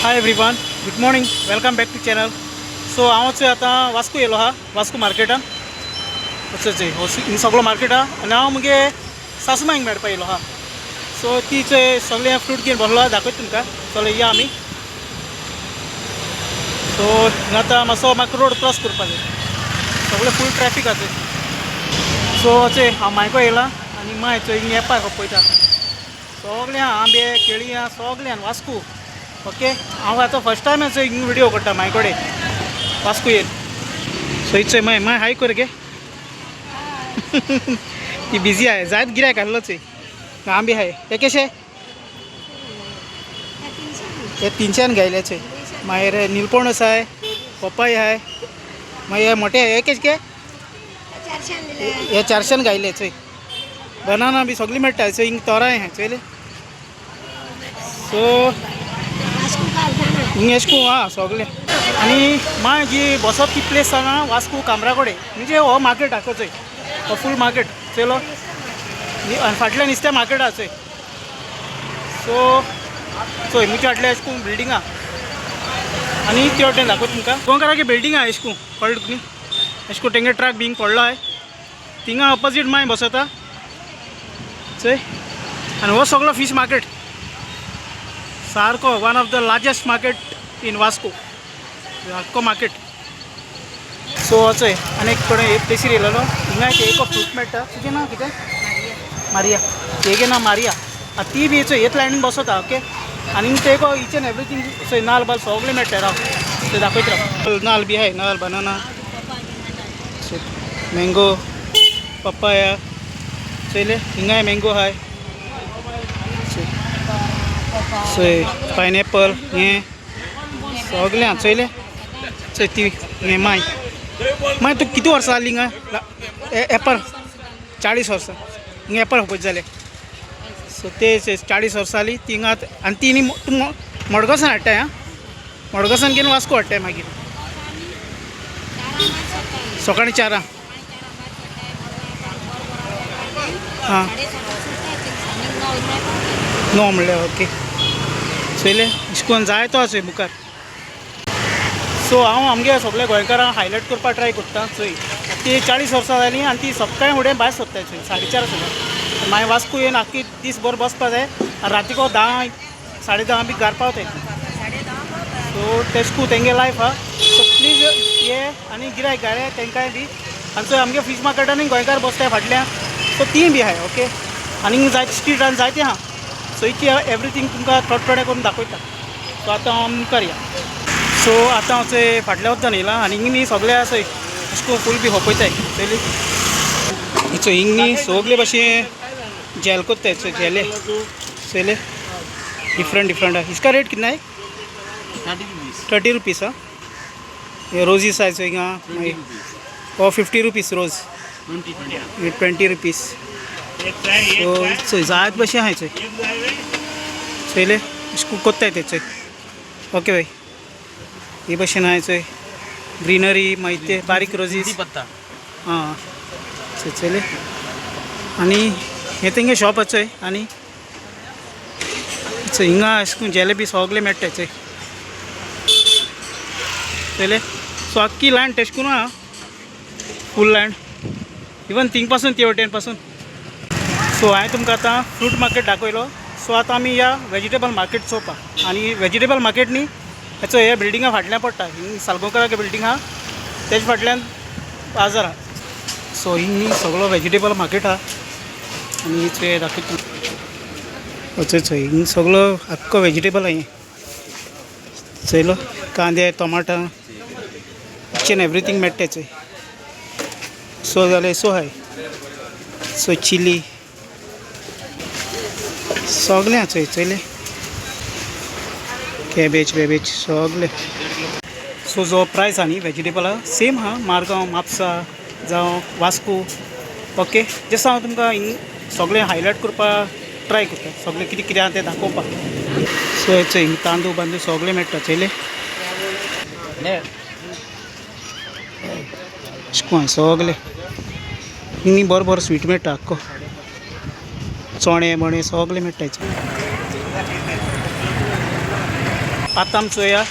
High everyone, good morning, welcome back to channel. So हांव आता Vasco yellow हा, वास्को मार्केटान. सगळो मार्केट हा आनी हांव मुगे सासूमांक मेळपा येलो हा. सो तीचे सगळे फ्रूट घेवन बसलो हा, दाखयता तुमकां. चलो या आमी. सो आतां मातसो म्हाका रोड क्रॉस करपा जाय, सगळे फूल ट्रॅफीक आसा. सो अशें हांव मायको येयला आनी माय हिंग येपार पळयता. सगळे आंबे केळी आहा, सगळे वास्को. ओके, हांव आतां फर्स्ट टायम हिंग व्हिडिओ करता माय कडेन वास्को येवन. सो इच्छा माय माय हाय कर गे. ती बिजी आहे, जायत गिरायक आहलोच आहे. आंबे आहे ते कशे? हे 300 घायल्याचे. मागीर निलपणस आहे, पपई आहे, मागीर हे मोठे हे केश के हे 400 घायल्याचे. बनाना बी सगळी मेळटा. सो हिंग तोराय आहे चोयले. सो हिंग एशको हा सगळे. आनी माय जी बसप ती प्लेस हांगा वास्को कामरा कडेन, म्हणजे हो मार्केट आहा चोय, हो फूल मार्केट चलो. आनी फाटल्यान नुस्त्या मार्केट आहा चोय. सो चोय मुख्य फाटल्या एशको बिल्डींग आहा आनी ते वटेन दाखयता तुमकां. गोंयकाराची बिल्डींग आहा एशको, कळ्ळें तुमी? एशको तेंगे ट्रक बींग पडलो आहे. थिंगा ऑपोजीट माय बसता चोय. आनी हो सगळो फीश मार्केट सारको one of the largest market in Vasco, आख्खो मार्केट. सो वचय आनी एक कडेन एक प्लेसीर येयलेलो. हिंगा एक फ्रूट मेळटा. तुजें नांव कितें? मारिया. हेगे नांव मारिया. ती बी चोय हेच लायनीन बसता. ओके, आनी ते इच एंड एवरीथींग चोय नाल बाल सगळे मेळटा. राव ते दाखयत राव. नाल बी आहाय, नाल, बनाना, मँगो, पपाया चोयले. हिंगाय मँगो आहाय. चोय पायनॅपल हें सगळें आहा चोयले. चोय ती हें माय माय तूं किती वर्सां जालीं हिंगा एप्पल? 40 वर्सां हिंगा एप्पल पळयत जालें. सो ते 40 वर्सां जालीं थिंगा. आनी ती न्ही तूं मडगांवसान हाडटाय? आं, मडगांवसान घेवन वास्को हाडटाय मागीर सकाळीं 4 हां 9 म्हणल्यार. ओके चोयले इश्कोन जाय तो आसा मुखार. सो हांव आमगे सगळे गोंयकारांक हायलायट करपा ट्राय करता. चोय ती 40 वर्सां जालीं आनी ती सकाळीं फुडें भायर सरताय चोय 4:30 सुद्दां. मागीर वास्को येवन आख्खी दीसभर बसपा जाय आनी रातीको 10 10:30 बी घार पावताय. सो तेशको तेंगे लायफ आहा. सो प्लीज ये आनी गिरायक घाले तेंकाय बी. आनी चोय आमगे फीश मार्केटानूय गोंयकार बसताय फाटल्यान. सो ती बी आहाय. ओके, आनी जायते स्ट्रीटान जायते आहा. सो इची एवरीथींग तुमकां थोडे करून दाखयता. सो आतां हांव मुखार या. सो आतां हांव फाटल्या वचून येयला आनी हिंग न्ही सगळे आसा अशें फूल बी होपयताय चोयली. चोय हिंग न्ही सगळे भाशेन जेल कोत्ताय. चोय जेले चोयले डिफरंट आहा. इसका रेट कितना है? 30 रुपीस. हाँ, ये रोजीस आहे चोय हिंगा. मागीर 50 रुपीस रोज, 20 रुपीस. सो चोय जायत भाशेन आहाय चोय चोयले अशें कोत्ताय ते चोय. ओके भाई, हे भाशेन आहाय चोय ग्रीनरी. मागीर ते बारीक रोजीस हां चोयले. आनी हे तेंगे शॉप आसा चोय. आनी चोय हिंगा अशें करून जेलेबी सगळे मेळटाय चोय चोयले. सो आख्खी लँड तेश करून आहा, फूल लँड इवन थिंग पासून ते वटेन पासून. सो हांवें तुमकां आतां फ्रूट मार्केट दाखयलो. सो आतां आमी या वेजिटेबल मार्केट चोवपा. आनी वेजिटेबल मार्केट न्ही हेचो हे बिल्डिंगा फाटल्यान पडटा. हिंग सालगांवकारागे बिल्डींग आहा, तेजे फाटल्यान बाजार आहा. सो हिंग न्ही सगळो वेजिटेबल मार्केट आहा आनी ते दाखयता. चोय हिंग सगळो आख्खो वेजिटेबल आहा. चोयलो कांदे, टमाटा, इच एंड एवरीथींग मेळटाय चोय. सो जाल्यार सो आहाय. सो चिली सगळें आहा चोय चोयले. कॅबेज सगळे. सो जो प्रायस आहा न्ही वेजिटेबल आहा सेम आहा मारगांव, म्हापसा जावं वास्को. ओके, जसो हांव तुमकां हिंग सगळें हायलायट करपा ट्राय करता, सगळें कितें कितें आहा तें दाखोवपा. सो हेचो हिंग तांदूळ बांदूळ सगळें मेळटा चोयले. अशें सगळे हिंग न्ही बरो स्वीट मेळटा आख्खो. चणे मणे सगळे मेळटाय. आतां आमचो या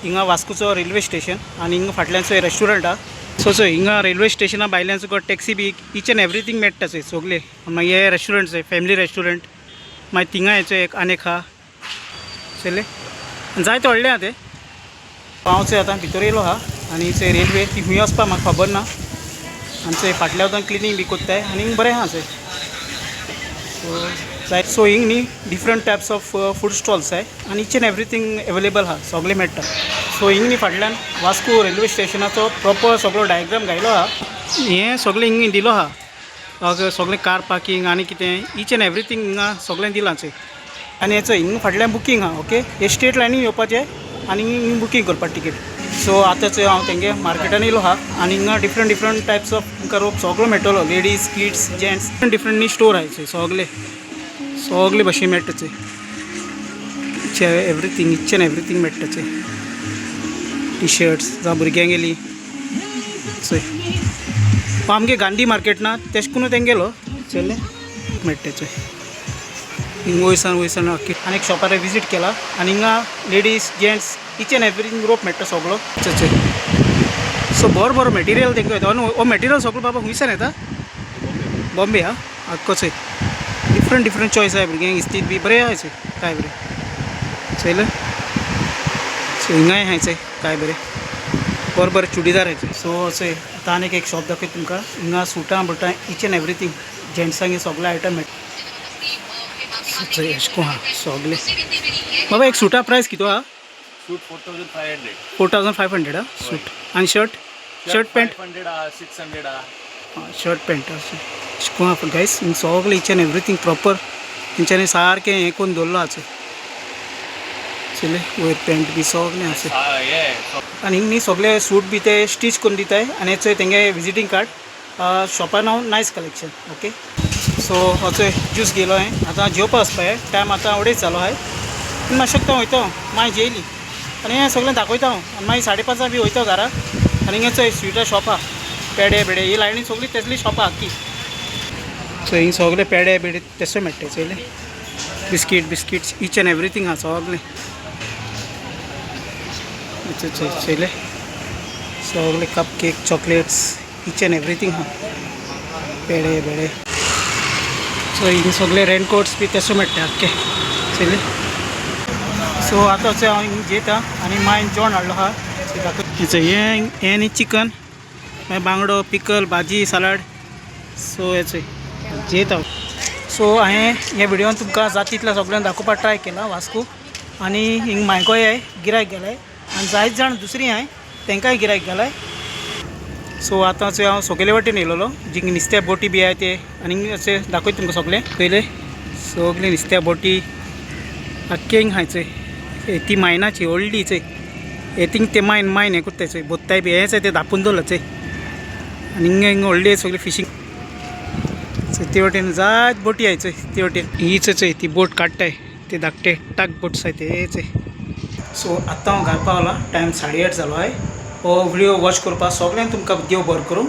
हिंगा वास्कोचो रेल्वे स्टेशन आनी हिंगा फाटल्यानचो रेस्टॉरंट हा. सो हिंगा रेल्वे स्टेशना भायल्यान तुका taxi B each and everything मेळटा थंय सगळे. मागीर हे रेस्टॉरंट फॅमिली रेस्टॉरंट मागीर थिंगा हेचो एक आनेक आहा चले जायते व्हडलें आहा तें. हांव चोय आतां भितर येयलो आहा आनी चोय रेल्वे ती खंय वचपा म्हाका खबर ना आनी चोय फाटल्या वतान क्लिनींग बी कोत्ताय आनी हिंग बरें आहा चोय. सो हिंग न्ही different types of food stalls आहे आनी ईच एंड एवरीथींग एवेलेबल आहा सगळें मेळटा. सो हिंग न्ही फाटल्यान वास्को रेल्वे स्टेशनाचो प्रॉपर सगळो डायग्राम घायलो आहा. हें सगळें हिंग दिलो आहा सगळें कार पार्किंग आनी कितें ईच एंड एवरीथींग हिंगा सगळें दिलां चोय. आनी हेचो हिंग फाटल्यान बुकींग आहा. ओके हे स्ट्रेट लायनीन येवपाचें आनी हिंग बुकींग करपा टिकेट. सो आतां चोय हांव तेंगे मार्केटान येयलो आहा आनी हिंगा डिफरंट टायप्स ऑफ तुमकां रोप सगळो मेळटलो. लेडीज किड्स जेंट्स डिफरंट न्ही स्टोर आहाय चोय सगळे भाशेन मेळटा चोय. ईच एंड एवरीथींग मेळटा चोय. टी शर्ट्स जावं भुरग्यांक गेली चोय. आमगे गांधी मार्केट ना तेश करून तेंगेलो चले मेळटा चोय. हिंग वयसान आनी एक शॉपार विजीट केला आनी हिंगा ladies gents each and everything रोप मेळटा सगळो चोय. सो बरो मॅटेरियल तेंका येता. हो मॅटेरियल सगळो बाबा खुंयसान येता? बॉम्बे हा आख्खो चोय. डिफरंट चॉयस आहे भुरग्यांक इस्तीद बी बरें आहाय चोय काय बरें चोयलें. सो हिंगाय आहाय चोय काय बरें चुडीदार आहे. सो चोय आतां आनीक एक शॉप दाखयता तुमकां. हिंगा सुटां बुटां ईच एंड एवरीथींग जेंट्सांक सगळे आयटम मेळटा चोय. अशें करून आहा सगळे. बाबा एक सुटा प्रायस कितलो आहा? सूट 4500. 4500 हा सूट. आनी शर्ट पॅन्ट 600 शर्ट पॅन्ट अशें करून आहा गायस. हिंग सगळे ईच एंड एवरीथींग प्रॉपर तेंच्यांनी सारकें हें करून दवरलो आहा चोय. चले वयर पॅन्ट बी सगळें आहा चोय. आनी हिंग न्ही सगळे सूट बी ते स्टीच करून दिताय आनी चोय तेंगे विजिटींग कार्ड शॉपार नांव नायस कलेक्शन. ओके सो हो चोय ज्यूस घेयलो हांवें. आतां जेवपा वचपाय टायम आतां अडेच जालो आहाय. मातशें वयता मागीर जेयली आनी हें सगळें दाखयता हांव आनी मागीर 5:30 बी वयता घरा. आनी हिंगा चोय स्विटा शॉप आहा पेडे बेडे ही लायनी सगळी तेसली शॉपां आख्खी. सो हिंग सगळे पेडे बेडे तेसो मेळटा चोयले. बिस्किट्स ईच एंड एवरीथींग आहा सगळें चोयले. सगळे cup cake chocolates each and everything आहा पेडे बेडे. सो हिंग सगळे रेनकोट्स बी तेसो मेळटा आख्खे चोयले. सो आतां चोय हांव हिंग जेता आनी मागीर जेवण हाडलो आहा हें न्ही चिकन मागीर बांगडो पिकल भाजी सालाड. सो हें चोय जेता हांव. सो हांवें ह्या विडियोन तुमकां जाता तितलें सगळ्यांक दाखोवपाक ट्राय केला वास्को. आनी हिंग म्हायकोय हांय गिरायक गेलाय आनी जायत जाण दुसरी हांय तेंकाय गिरायक गेलाय. सो आतां चोय हांव सकयले वाटेन येयलोलो जी नुस्त्या बोटी बी आहाय ते आनी अशें दाखयता तुमकां सगळें पयलें. सगळीं नुस्त्या बोटी आख्खे हिंग आहाय चोय. ती मायनाची व्हडली चोय. थिंग ते मायन हें कोत्ताय चोय बोत्ताय बी हेंच ते धापून दवरला चोय. आनी हिंगा व्हडली सगळी फिशींग ते वाटेन जायत बोटी आहाय चोय. ते वाटेन हीच चोय ती बोट काडटाय ते धाकटे टाक बोट्स आहाय ते चोय. सो आतां हांव घालपा आयला टायम 8:30 जालो आहाय. हो व्हिडियो वॉच करपा सगळ्यांक तुमकां देव बरो करूं.